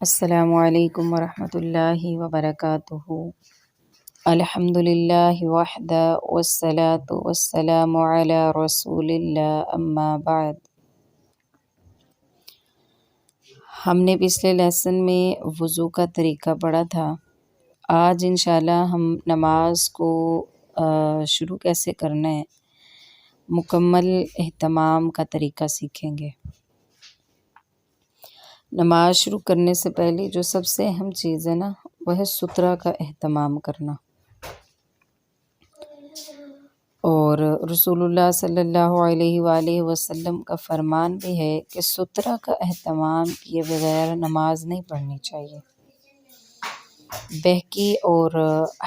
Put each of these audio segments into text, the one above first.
السلام علیکم ورحمۃ اللہ وبرکاتہ۔ الحمد للہ وحدہ والصلاة والسلام علی رسول اللہ اما بعد۔ ہم نے پچھلے لیسن میں وضو کا طریقہ پڑھا تھا۔ آج انشاءاللہ ہم نماز کو شروع کیسے کرنا ہے، مکمل اہتمام کا طریقہ سیکھیں گے۔ نماز شروع کرنے سے پہلے جو سب سے اہم چیز ہے نا، وہ ہے سترہ کا اہتمام کرنا۔ اور رسول اللہ صلی اللہ علیہ وآلہ وسلم کا فرمان بھی ہے کہ سترہ کا اہتمام کیے بغیر نماز نہیں پڑھنی چاہیے۔ بہقی اور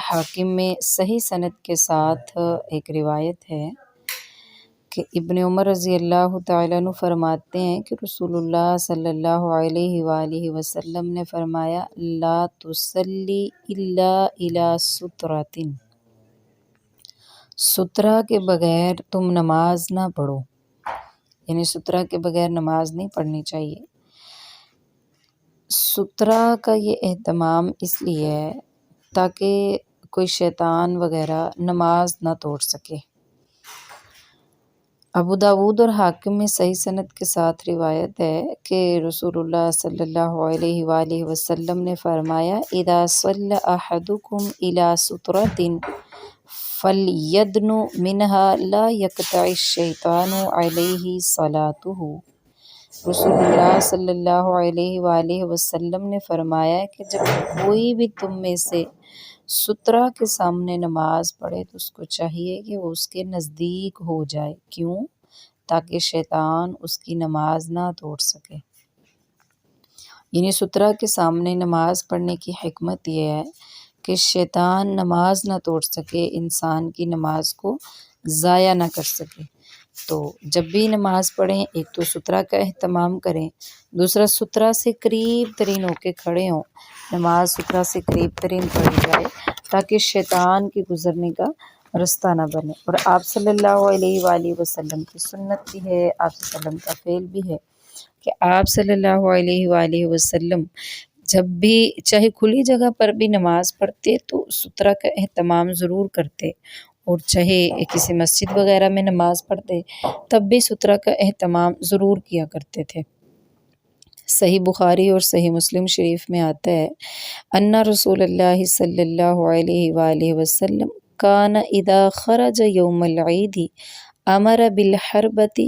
حاکم میں صحیح سند کے ساتھ ایک روایت ہے کہ ابن عمر رضی اللہ تعالیٰ عنہ فرماتے ہیں کہ رسول اللہ صلی اللہ علیہ وآلہ وسلم نے فرمایا لا تصلی الا الی سترۃ، سترہ کے بغیر تم نماز نہ پڑھو، یعنی سترہ کے بغیر نماز نہیں پڑھنی چاہیے۔ سترہ کا یہ اہتمام اس لیے ہے تاکہ کوئی شیطان وغیرہ نماز نہ توڑ سکے۔ ابو داود اور حاکم میں صحیح سند کے ساتھ روایت ہے کہ رسول اللہ صلی اللہ علیہ وآلہ وسلم نے فرمایا اذا صلی احدکم الی سترۃ فلیدن منها لا یقطع الشیطان علیہ صلاتہ۔ رسول اللہ صلی اللہ علیہ وآلہ وسلم نے فرمایا کہ جب کوئی بھی تم میں سے سترہ کے سامنے نماز پڑھے تو اس کو چاہیے کہ وہ اس کے نزدیک ہو جائے۔ کیوں؟ تاکہ شیطان اس کی نماز نہ توڑ سکے۔ یعنی سترہ کے سامنے نماز پڑھنے کی حکمت یہ ہے کہ شیطان نماز نہ توڑ سکے، انسان کی نماز کو ضائع نہ کر سکے۔ تو جب بھی نماز پڑھیں ایک تو سترہ کا اہتمام کریں، دوسرا سترہ سے قریب ترین ہو کے کھڑے ہوں، نماز سترہ سے قریب ترین پڑھی جائے تاکہ شیطان کے گزرنے کا رستہ نہ بنے۔ اور آپ صلی اللہ علیہ وآلہ وسلم کی سنت بھی ہے، آپ صلی اللہ علیہ وسلم کا فعل بھی ہے کہ آپ صلی اللہ علیہ وآلہ وسلم جب بھی چاہے کھلی جگہ پر بھی نماز پڑھتے تو سترہ کا اہتمام ضرور کرتے، اور چاہے کسی مسجد وغیرہ میں نماز پڑھتے تب بھی سترہ کا اہتمام ضرور کیا کرتے تھے۔ صحیح بخاری اور صحیح مسلم شریف میں آتا ہے ان رسول اللہ صلی اللہ علیہ وآلہ وسلم کان اذا خرج یوم العید امر بالحربۃ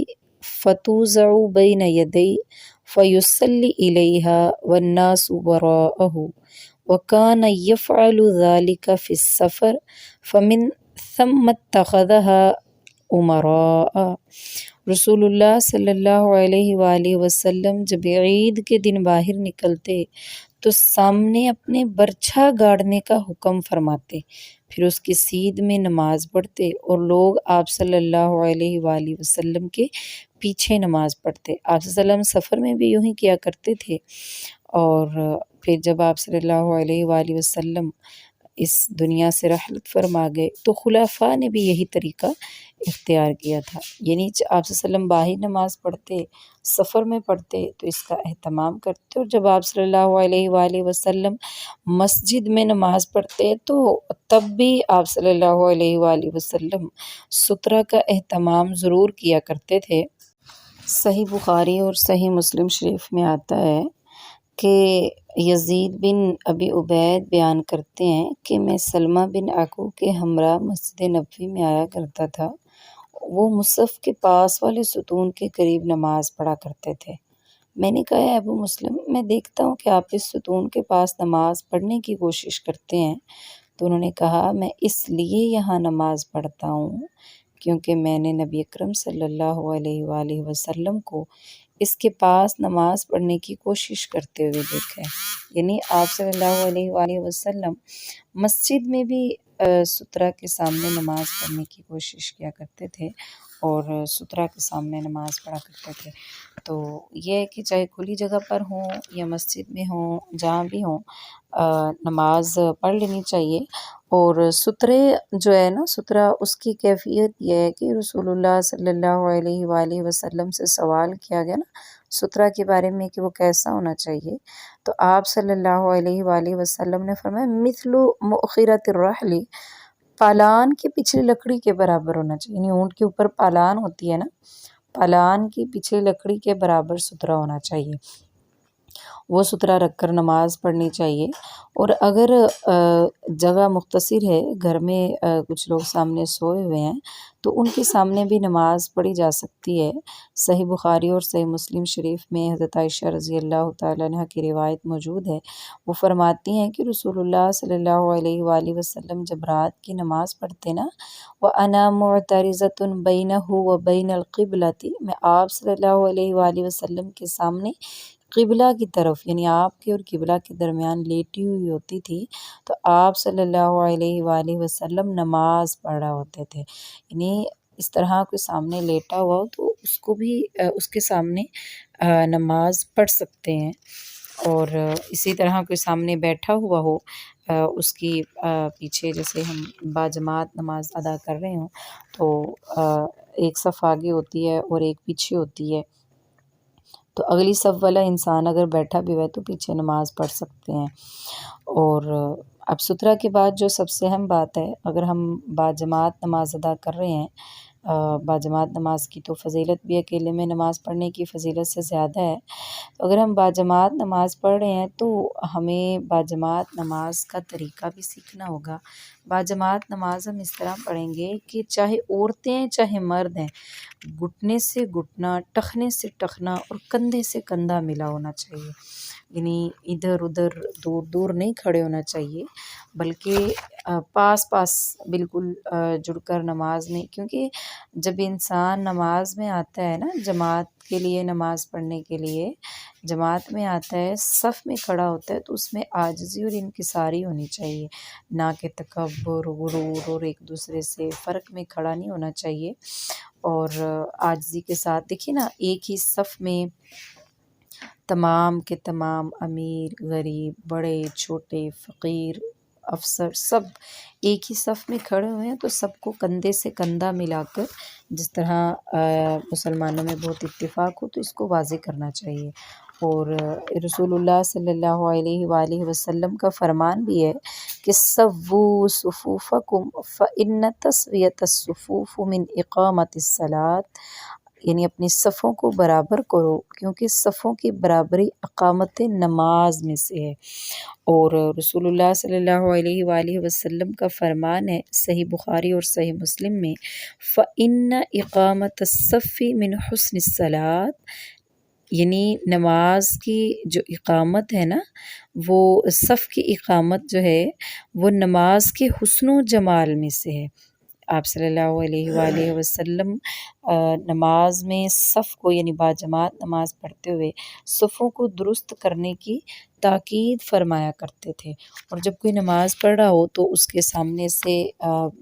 فتوضع بین یدی فیصلی علیہا والناس وراءہ وکان یفعل ذلک فی السفر فمن ثم اتخذها امراء۔ رسول اللہ صلی اللہ علیہ وآلہ وسلم جب عید کے دن باہر نکلتے تو سامنے اپنے برچھا گاڑنے کا حکم فرماتے، پھر اس کی سیدھ میں نماز پڑھتے اور لوگ آپ صلی اللہ علیہ وآلہ وسلم کے پیچھے نماز پڑھتے۔ آپ صلی اللہ علیہ وسلم سفر میں بھی یوں ہی کیا کرتے تھے، اور پھر جب آپ صلی اللہ علیہ وآلہ وسلم اس دنیا سے رحلت فرما گئے تو خلفاء نے بھی یہی طریقہ اختیار کیا تھا، یعنی آپ صلی اللہ علیہ وسلم باہر نماز پڑھتے، سفر میں پڑھتے تو اس کا اہتمام کرتے، اور جب آپ صلی اللہ علیہ وآلہ وسلم مسجد میں نماز پڑھتے تو تب بھی آپ صلی اللہ علیہ وآلہ وسلم سترہ کا اہتمام ضرور کیا کرتے تھے۔ صحیح بخاری اور صحیح مسلم شریف میں آتا ہے کہ یزید بن ابی عبید بیان کرتے ہیں کہ میں سلمہ بن عکو کے ہمراہ مسجد نبوی میں آیا کرتا تھا، وہ مصحف کے پاس والے ستون کے قریب نماز پڑھا کرتے تھے۔ میں نے کہا اے ابو مسلم، میں دیکھتا ہوں کہ آپ اس ستون کے پاس نماز پڑھنے کی کوشش کرتے ہیں، تو انہوں نے کہا میں اس لیے یہاں نماز پڑھتا ہوں کیونکہ میں نے نبی اکرم صلی اللہ علیہ وآلہ وسلم کو اس کے پاس نماز پڑھنے کی کوشش کرتے ہوئے دیکھا ہے۔ یعنی آپ صلی اللہ علیہ وآلہ وسلم مسجد میں بھی سترہ کے سامنے نماز پڑھنے کی کوشش کیا کرتے تھے اور سترہ کے سامنے نماز پڑھا کرتے تھے۔ تو یہ ہے کہ چاہے کھلی جگہ پر ہوں یا مسجد میں ہوں، جہاں بھی ہوں، نماز پڑھ لینی چاہیے۔ اور سترے جو ہے نا، سترہ اس کی کیفیت یہ ہے کہ رسول اللہ صلی اللہ علیہ وآلہ وسلم سے سوال کیا گیا نا سترہ کے بارے میں کہ وہ کیسا ہونا چاہیے، تو آپ صلی اللہ علیہ وآلہ وسلم نے فرمایا مثل مؤخرۃ الرحل، پالان کی پچھلی لکڑی کے برابر ہونا چاہیے، یعنی اونٹ کے اوپر پالان ہوتی ہے نا، پالان کی پچھلی لکڑی کے برابر سترہ ہونا چاہیے، وہ سترہ رکھ کر نماز پڑھنی چاہیے۔ اور اگر جگہ مختصر ہے، گھر میں کچھ لوگ سامنے سوئے ہوئے ہیں، تو ان کے سامنے بھی نماز پڑھی جا سکتی ہے۔ صحیح بخاری اور صحیح مسلم شریف میں حضرت عائشہ رضی اللہ تعالیٰ عنہ کی روایت موجود ہے، وہ فرماتی ہیں کہ رسول اللہ صلی اللہ علیہ وآلہ وسلم جب رات کی نماز پڑھتے نا، وَأَنَا مُعْتَرِضَةٌ بَيْنَهُ وَبَيْنَ الْقِبْلَةِ، میں آپ صلی اللہ علیہ وآلہ وسلم کے سامنے قبلہ کی طرف، یعنی آپ کے اور قبلہ کے درمیان لیٹی ہوئی ہوتی تھی، تو آپ صلی اللہ علیہ وآلہ وسلم نماز پڑھ رہے ہوتے تھے۔ یعنی اس طرح کوئی سامنے لیٹا ہوا ہو تو اس کو بھی اس کے سامنے نماز پڑھ سکتے ہیں، اور اسی طرح کوئی سامنے بیٹھا ہوا ہو، اس کی پیچھے جیسے ہم باجماعت نماز ادا کر رہے ہوں تو ایک صف آگے ہوتی ہے اور ایک پیچھے ہوتی ہے، تو اگلی صف والا انسان اگر بیٹھا بھی ہوا ہے تو پیچھے نماز پڑھ سکتے ہیں۔ اور اب سترہ کے بعد جو سب سے اہم بات ہے، اگر ہم باجماعت نماز ادا کر رہے ہیں، باجماعت نماز کی تو فضیلت بھی اکیلے میں نماز پڑھنے کی فضیلت سے زیادہ ہے، اگر ہم باجماعت نماز پڑھ رہے ہیں تو ہمیں باجماعت نماز کا طریقہ بھی سیکھنا ہوگا۔ باجماعت نماز ہم اس طرح پڑھیں گے کہ چاہے عورتیں ہیں چاہے مرد ہیں، گھٹنے سے گھٹنا، ٹخنے سے ٹخنا اور کندھے سے کندھا ملا ہونا چاہیے، یعنی ادھر ادھر دور دور نہیں کھڑے ہونا چاہیے، بلکہ پاس پاس بالکل جڑ کر نماز میں، کیونکہ جب انسان نماز میں آتا ہے نا، جماعت کے لیے نماز پڑھنے کے لیے جماعت میں آتا ہے، صف میں کھڑا ہوتا ہے، تو اس میں عاجزی اور انکساری ہونی چاہیے، نہ کہ تکبر غرور اور ایک دوسرے سے فرق میں کھڑا نہیں ہونا چاہیے۔ اور عاجزی کے ساتھ دیکھیے نا، ایک ہی صف میں تمام کے تمام امیر غریب بڑے چھوٹے فقیر افسر سب ایک ہی صف میں کھڑے ہوئے ہیں، تو سب کو کندھے سے کندھا ملا کر، جس طرح مسلمانوں میں بہت اتفاق ہو تو اس کو واضح کرنا چاہیے۔ اور رسول اللہ صلی اللہ علیہ وآلہ وسلم کا فرمان بھی ہے کہ سووا صفوفکم فإن تسویۃ الصفوف من اقامۃ الصلاۃ، یعنی اپنی صفوں کو برابر کرو، کیونکہ صفوں کی برابری اقامت نماز میں سے ہے۔ اور رسول اللہ صلی اللہ علیہ وآلہ وسلم کا فرمان ہے صحیح بخاری اور صحیح مسلم میں، فإن اقامۃ الصف من حسن الصلاۃ، یعنی نماز کی جو اقامت ہے نا، وہ صف کی اقامت جو ہے وہ نماز کے حسن و جمال میں سے ہے۔ آپ صلی اللہ علیہ وآلہ وسلم نماز میں صف کو، یعنی باجماعت نماز پڑھتے ہوئے صفوں کو درست کرنے کی تاکید فرمایا کرتے تھے، اور جب کوئی نماز پڑھ رہا ہو تو اس کے سامنے سے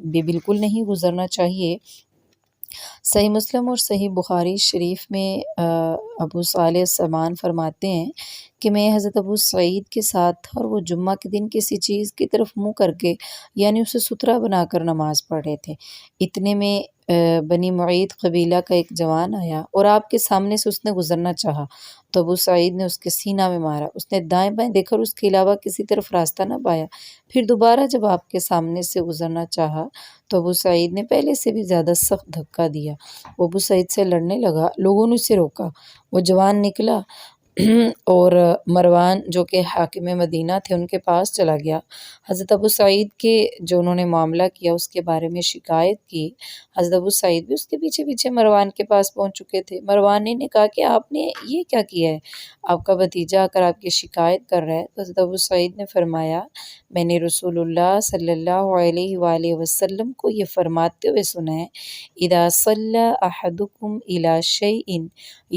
بھی بالکل نہیں گزرنا چاہیے۔ صحیح مسلم اور صحیح بخاری شریف میں ابو صالح سمان فرماتے ہیں کہ میں حضرت ابو سعید کے ساتھ تھا، اور وہ جمعہ کے دن کسی چیز کی طرف منہ کر کے، یعنی اسے سترہ بنا کر نماز پڑھ رہے تھے، اتنے میں بنی معید قبیلہ کا ایک جوان آیا اور آپ کے سامنے سے اس نے گزرنا چاہا، تو ابو سعید نے اس کے سینہ میں مارا، اس نے دائیں بائیں دیکھا اور اس کے علاوہ کسی طرف راستہ نہ پایا، پھر دوبارہ جب آپ کے سامنے سے گزرنا چاہا تو ابو سعید نے پہلے سے بھی زیادہ سخت دھکا دیا، وہ ابو سعید سے لڑنے لگا، لوگوں نے اسے روکا، وہ جوان نکلا اور مروان جو کہ حاکم مدینہ تھے ان کے پاس چلا گیا، حضرت ابو سعید کے جو انہوں نے معاملہ کیا اس کے بارے میں شکایت کی، حضرت ابو سعید بھی اس کے پیچھے پیچھے مروان کے پاس پہنچ چکے تھے، مروان نے کہا کہ آپ نے یہ کیا کیا ہے، آپ کا بھتیجا آ کر آپ کی شکایت کر رہا ہے، تو حضرت ابو سعید نے فرمایا میں نے رسول اللہ صلی اللہ علیہ وآلہ وسلم کو یہ فرماتے ہوئے سنا ہے، اذا صلی احدکم الی شیء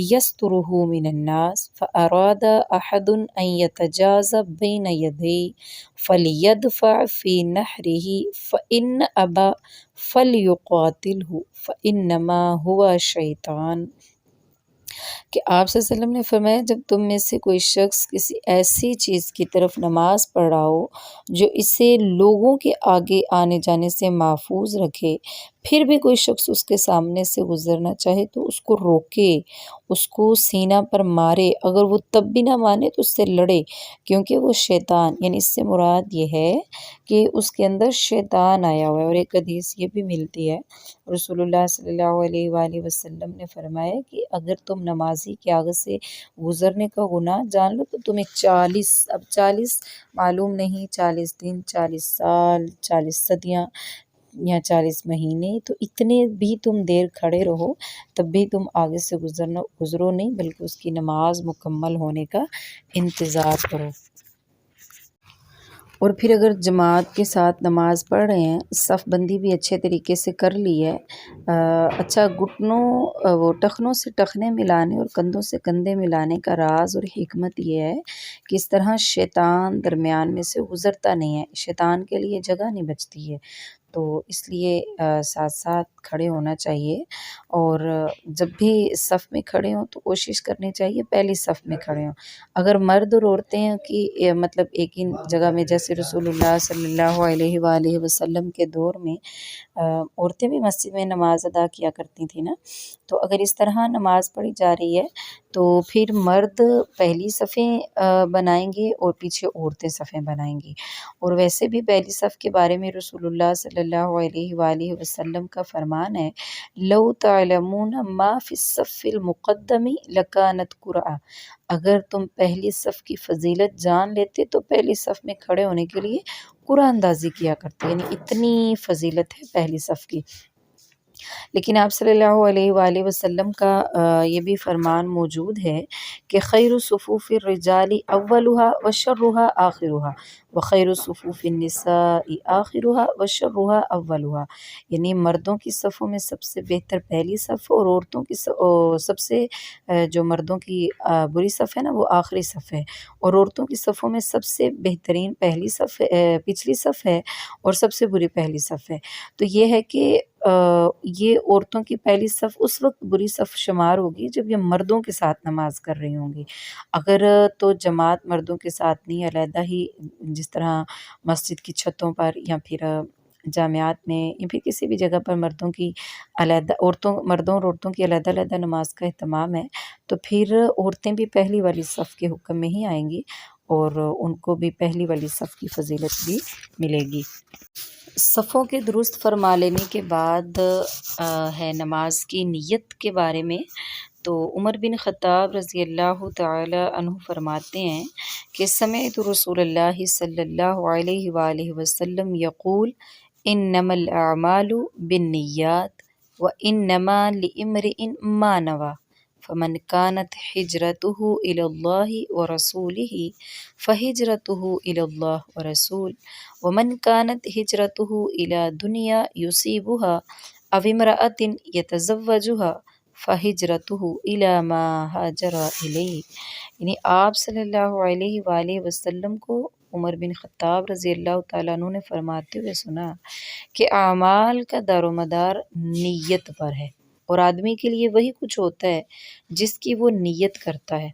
یسترہ من الناس فاراد احد ان یتجاوز بین یدیہ فلیدفع فی نحرہ فإن ابى فلیقاتلہ فإنما هو شیطان، کہ آپ صلی اللہ علیہ وسلم نے فرمایا جب تم میں سے کوئی شخص کسی ایسی چیز کی طرف نماز پڑھ رہا ہو جو اسے لوگوں کے آگے آنے جانے سے محفوظ رکھے، پھر بھی کوئی شخص اس کے سامنے سے گزرنا چاہے تو اس کو روکے، اس کو سینہ پر مارے، اگر وہ تب بھی نہ مانے تو اس سے لڑے، کیونکہ وہ شیطان، یعنی اس سے مراد یہ ہے کہ اس کے اندر شیطان آیا ہوا ہے۔ اور ایک حدیث یہ بھی ملتی ہے، رسول اللہ صلی اللہ علیہ وآلہ وسلم نے فرمایا کہ اگر تم نمازی کے آگے سے گزرنے کا گناہ جان لو تو تمہیں 40 معلوم نہیں 40 دن، 40 سال، 40 صدیاں یا 40 مہینے، تو اتنے بھی تم دیر کھڑے رہو تب بھی تم آگے سے گزرو نہیں، بلکہ اس کی نماز مکمل ہونے کا انتظار کرو۔ اور پھر اگر جماعت کے ساتھ نماز پڑھ رہے ہیں، صف بندی بھی اچھے طریقے سے کر لی ہے، اچھا وہ ٹخنوں سے ٹخنے ملانے اور کندھوں سے کندھے ملانے کا راز اور حکمت یہ ہے کہ اس طرح شیطان درمیان میں سے گزرتا نہیں ہے، شیطان کے لیے جگہ نہیں بچتی ہے، تو اس لیے ساتھ ساتھ کھڑے ہونا چاہیے۔ اور جب بھی صف میں کھڑے ہوں تو کوشش کرنی چاہیے پہلی صف میں کھڑے ہوں۔ اگر مرد اور عورتیں کی مطلب ایک ہی جگہ میں، جیسے رسول اللہ صلی اللہ علیہ وآلہ وسلم کے دور میں عورتیں بھی مسجد میں نماز ادا کیا کرتی تھیں نا، تو اگر اس طرح نماز پڑھی جا رہی ہے تو پھر مرد پہلی صفیں بنائیں گے اور پیچھے عورتیں صفیں بنائیں گی۔ اور ویسے بھی پہلی صف کے بارے میں رسول اللہ صلی اللہ علیہ وآلہ وسلم کا فرمان ہے، لو تعلمون ما فی الصف المقدم لکانت قرآ، اگر تم پہلی صف کی فضیلت جان لیتے تو پہلی صف میں کھڑے ہونے کے لیے قرآن اندازی کیا کرتے، یعنی اتنی فضیلت ہے پہلی صف کی۔ لیکن آپ صلی اللہ علیہ وآلہ وسلم کا یہ بھی فرمان موجود ہے کہ خیر صفوف الرجال اولها وشرها آخرها وخیر صفوف النساء آخرها وشرها اولها، یعنی مردوں کی صفوں میں سب سے بہتر پہلی صف اور عورتوں کی سب سے جو مردوں کی بری صف ہے نا وہ آخری صف ہے، اور عورتوں کی صفوں میں سب سے بہترین پہلی صف پچھلی صف ہے اور سب سے بری پہلی صف ہے۔ تو یہ ہے کہ یہ عورتوں کی پہلی صف اس وقت بری صف شمار ہوگی جب یہ مردوں کے ساتھ نماز کر رہی ہوں گی، اگر تو جماعت مردوں کے ساتھ نہیں، علیحدہ ہی جس طرح مسجد کی چھتوں پر یا پھر جامعات میں یا پھر کسی بھی جگہ پر مردوں کی علیحدہ مردوں اور عورتوں کی علیحدہ علیحدہ نماز کا اہتمام ہے، تو پھر عورتیں بھی پہلی والی صف کے حکم میں ہی آئیں گی اور ان کو بھی پہلی والی صف کی فضیلت بھی ملے گی۔ صفوں کے درست فرما لینے کے بعد ہے نماز کی نیت کے بارے میں، تو عمر بن خطاب رضی اللہ تعالی عنہ فرماتے ہیں کہ سمعت رسول اللہ صلی اللہ علیہ وآلہ وسلم یقول انما الاعمال بالنیات وانما لامرئ ما نوى فمن كانت هجرته إلى الله ورسوله فهجرته إلى الله ورسوله ومن كانت هجرته إلى دنيا يصيبها أو امرأة يتزوجها فہجرتہ الی ما ہاجر الیہ، یعنی آپ صلی اللہ علیہ وآلہ وسلم کو عمر بن خطاب رضی اللہ تعالیٰ عنہ نے فرماتے ہوئے سنا کہ اعمال کا دار و مدار نیت پر ہے، اور آدمی کے لیے وہی کچھ ہوتا ہے جس کی وہ نیت کرتا ہے،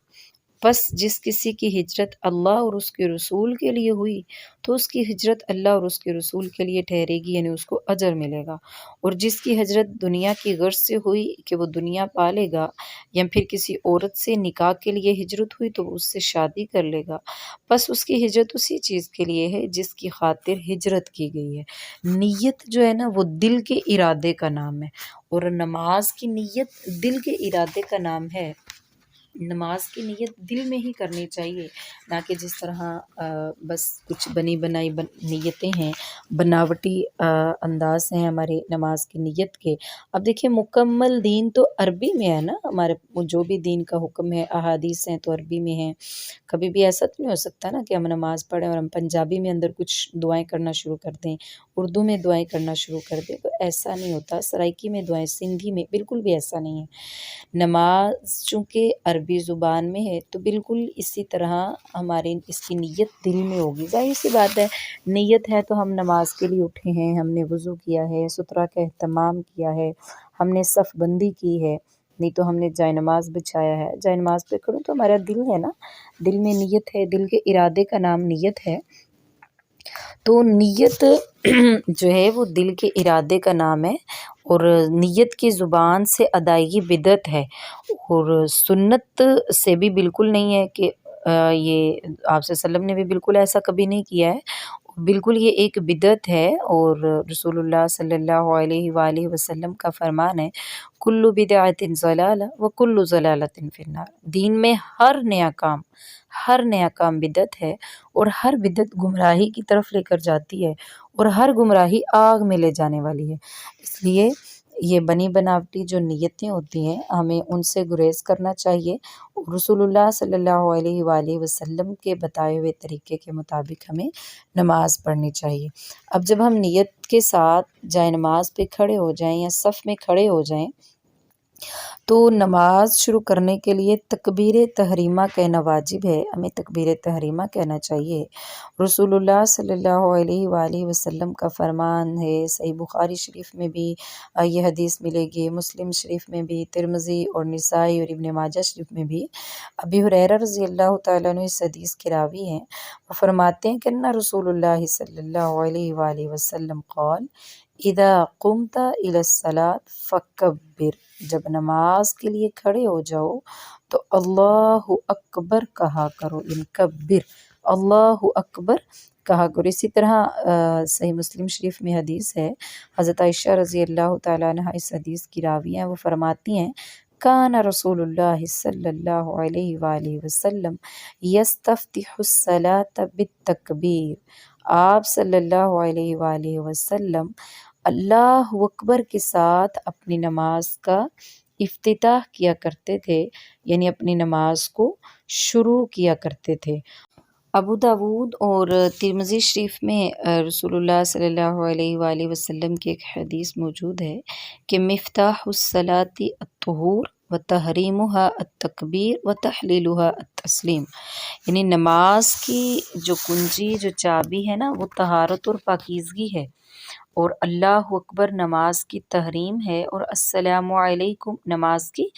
بس جس کسی کی ہجرت اللہ اور اس کے رسول کے لیے ہوئی تو اس کی ہجرت اللہ اور اس کے رسول کے لیے ٹھہرے گی، یعنی اس کو اجر ملے گا، اور جس کی ہجرت دنیا کی غرض سے ہوئی کہ وہ دنیا پالے گا یا پھر کسی عورت سے نکاح کے لیے ہجرت ہوئی تو وہ اس سے شادی کر لے گا، بس اس کی ہجرت اسی چیز کے لیے ہے جس کی خاطر ہجرت کی گئی ہے۔ نیت جو ہے نا وہ دل کے ارادے کا نام ہے، اور نماز کی نیت دل کے ارادے کا نام ہے۔ نماز کی نیت دل میں ہی کرنی چاہیے، نہ کہ جس طرح بس کچھ بنی بنائی نیتیں ہیں، بناوٹی انداز ہیں ہمارے نماز کی نیت کے۔ اب دیکھیں مکمل دین تو عربی میں ہے نا، ہمارے جو بھی دین کا حکم ہے احادیث ہیں تو عربی میں ہیں، کبھی بھی ایسا تو نہیں ہو سکتا نا کہ ہم نماز پڑھیں اور ہم پنجابی میں اندر کچھ دعائیں کرنا شروع کر دیں، اردو میں دعائیں کرنا شروع کر دیں، تو ایسا نہیں ہوتا، سرائکی میں دعائیں، سندھی میں، بالکل بھی ایسا نہیں ہے۔ نماز چونکہ عربی زبان میں ہے تو بالکل اسی طرح ہماری اس کی نیت دل میں ہوگی، ظاہر سی بات ہے، نیت ہے تو ہم نماز کے لیے اٹھے ہیں، ہم نے وضو کیا ہے، سترہ کا اہتمام کیا ہے، ہم نے صف بندی کی ہے، نہیں تو ہم نے جائے نماز بچھایا ہے، جائے نماز پہ کھڑوں تو ہمارا دل ہے نا، دل میں نیت ہے، دل کے ارادے کا نام نیت ہے۔ تو نیت جو ہے وہ دل کے ارادے کا نام ہے، اور نیت کی زبان سے ادائیگی بدعت ہے، اور سنت سے بھی بالکل نہیں ہے کہ یہ آپ صلی اللہ علیہ وسلم نے بھی بالکل ایسا کبھی نہیں کیا ہے، بالکل یہ ایک بدعت ہے۔ اور رسول اللہ صلی اللہ علیہ وآلہ وسلم کا فرمان ہے کل بدعت ضلالہ وکل ضلالۃ فی النار، دین میں ہر نیا کام بدعت ہے، اور ہر بدعت گمراہی کی طرف لے کر جاتی ہے، اور ہر گمراہی آگ میں لے جانے والی ہے۔ اس لیے یہ بنی بناوٹی جو نیتیں ہوتی ہیں ہمیں ان سے گریز کرنا چاہیے، اور رسول اللہ صلی اللہ علیہ وآلہ وسلم کے بتائے ہوئے طریقے کے مطابق ہمیں نماز پڑھنی چاہیے۔ اب جب ہم نیت کے ساتھ جائے نماز پہ کھڑے ہو جائیں یا صف میں کھڑے ہو جائیں تو نماز شروع کرنے کے لیے تکبیر تحریمہ کہنا واجب ہے، ہمیں تکبیر تحریمہ کہنا چاہیے۔ رسول اللہ صلی اللہ علیہ وآلہ وسلم کا فرمان ہے، صحیح بخاری شریف میں بھی یہ حدیث ملے گی، مسلم شریف میں بھی، ترمذی اور نسائی اور ابن ماجہ شریف میں بھی۔ ابی ہریرہ رضی اللہ تعالیٰ عنہ اس حدیث کے راوی ہیں، وہ فرماتے ہیں کہ ان رسول اللہ صلی اللہ علیہ وآلہ وسلم قال اذا قمت الى الصلاة فکبر، جب نماز کے لیے کھڑے ہو جاؤ تو اللہ اکبر کہا کرو، یعنی کبر، اللہ اکبر کہا کرو۔ اسی طرح صحیح مسلم شریف میں حدیث ہے، حضرت عائشہ رضی اللہ تعالیٰ عنہ اس حدیث کی راوی ہیں، وہ فرماتی ہیں کان رسول اللہ صلی اللہ علیہ وآلہ وسلم یستفتح الصلاة بالتکبیر، آپ صلی اللہ علیہ وآلہ وسلم اللہ اکبر کے ساتھ اپنی نماز کا افتتاح کیا کرتے تھے، یعنی اپنی نماز کو شروع کیا کرتے تھے۔ ابو داود اور ترمذی شریف میں رسول اللہ صلی اللہ علیہ وآلہ وسلم کی ایک حدیث موجود ہے کہ مفتاح الصلاۃ الطہور و تحریمها التکبیر و تحلیلها التسلیم، یعنی نماز کی جو کنجی، جو چابی ہے نا، وہ طہارت اور پاکیزگی ہے، اور اللہ اکبر نماز کی تحریم ہے، اور السلام علیکم نماز کی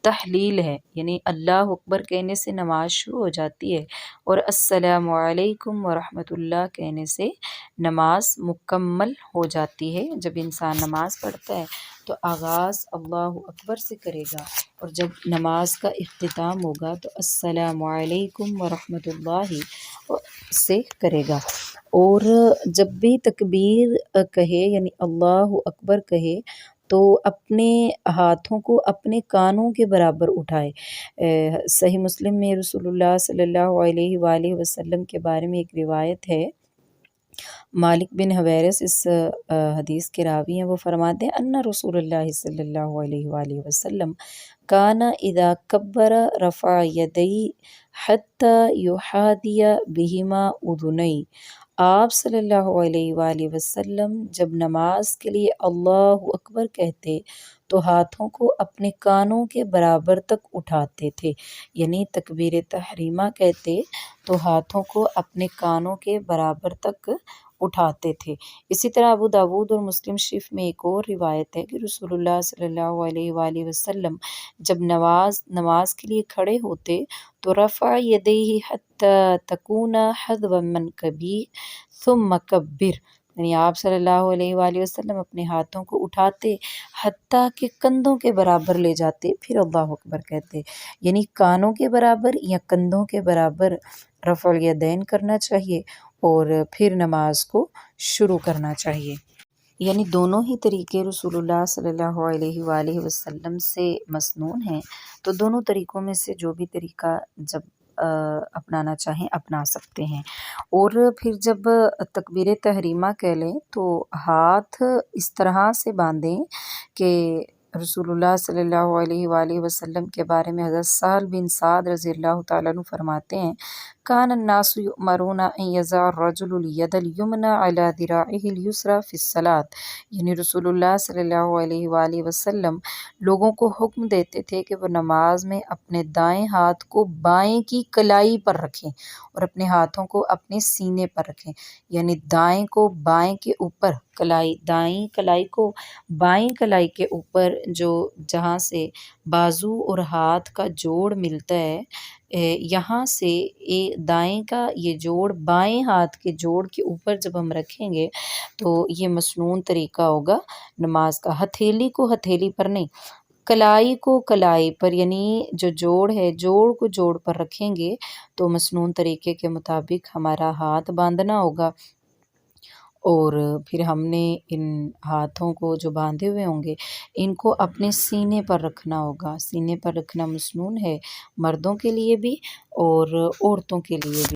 تحلیل ہے، یعنی اللہ اکبر کہنے سے نماز شروع ہو جاتی ہے، اور السلام علیکم ورحمۃ اللہ کہنے سے نماز مکمل ہو جاتی ہے۔ جب انسان نماز پڑھتا ہے تو آغاز اللہ اکبر سے کرے گا، اور جب نماز کا اختتام ہوگا تو السلام علیکم ورحمۃ اللہ سے کرے گا۔ اور جب بھی تکبیر کہے، یعنی اللہ اکبر کہے، تو اپنے ہاتھوں کو اپنے کانوں کے برابر اٹھائے۔ صحیح مسلم میں رسول اللہ صلی اللہ علیہ وآلہ وسلم کے بارے میں ایک روایت ہے، مالک بن حویرث اس حدیث کے راوی ہیں، وہ فرماتے ہیں ان رسول اللہ صلی اللہ علیہ وآلہ وسلم کان اذا کبر رفع یدیہ حتی یحاذی بہما اذنیہ، آپ صلی اللہ علیہ وآلہ وسلم جب نماز کے لیے اللہ اکبر کہتے تو ہاتھوں کو اپنے کانوں کے برابر تک اٹھاتے تھے، یعنی تکبیر تحریمہ کہتے تو ہاتھوں کو اپنے کانوں کے برابر تک اٹھاتے تھے۔ اسی طرح ابو داود اور مسلم شریف میں ایک اور روایت ہے کہ رسول اللہ صلی اللہ علیہ وآلہ وسلم جب نماز کے لیے کھڑے ہوتے تو رفع یدیہ حتی تکون حذو منکبیہ ثم کبر، یعنی آپ صلی اللہ علیہ وآلہ وسلم اپنے ہاتھوں کو اٹھاتے حتیٰ کہ کندھوں کے برابر لے جاتے، پھر اللہ اکبر کہتے، یعنی کانوں کے برابر یا کندھوں کے برابر رفع الیدین کرنا چاہیے، اور پھر نماز کو شروع کرنا چاہیے۔ یعنی دونوں ہی طریقے رسول اللہ صلی اللہ علیہ وآلہ وسلم سے مسنون ہیں، تو دونوں طریقوں میں سے جو بھی طریقہ جب اپنانا چاہیں اپنا سکتے ہیں۔ اور پھر جب تکبیر تحریمہ کہہ لیں تو ہاتھ اس طرح سے باندھیں کہ رسول اللہ صلی اللہ علیہ وآلہ وسلم کے بارے میں حضرت سہل بن سعد رضی اللہ تعالیٰ عنہ فرماتے ہیں کان الناس یؤمرون ان یضع الرجل الید الیمنی علی ذراعہ الیسری فی الصلاۃ، یعنی رسول اللہ صلی اللہ علیہ وآلہ وسلم لوگوں کو حکم دیتے تھے کہ وہ نماز میں اپنے دائیں ہاتھ کو بائیں کی کلائی پر رکھیں، اور اپنے ہاتھوں کو اپنے سینے پر رکھیں، یعنی دائیں کو بائیں کے اوپر کلائی، دائیں کلائی کو بائیں کلائی کے اوپر، جو جہاں سے بازو اور ہاتھ کا جوڑ ملتا ہے، یہاں سے دائیں کا یہ جوڑ بائیں ہاتھ کے جوڑ کے اوپر جب ہم رکھیں گے تو یہ مسنون طریقہ ہوگا نماز کا. ہتھیلی کو ہتھیلی پر نہیں، کلائی کو کلائی پر، یعنی جو جوڑ ہے جوڑ کو جوڑ پر رکھیں گے تو مسنون طریقے کے مطابق ہمارا ہاتھ باندھنا ہوگا. اور پھر ہم نے ان ہاتھوں کو جو باندھے ہوئے ہوں گے ان کو اپنے سینے پر رکھنا ہوگا. سینے پر رکھنا مسنون ہے مردوں کے لیے بھی اور عورتوں کے لیے بھی.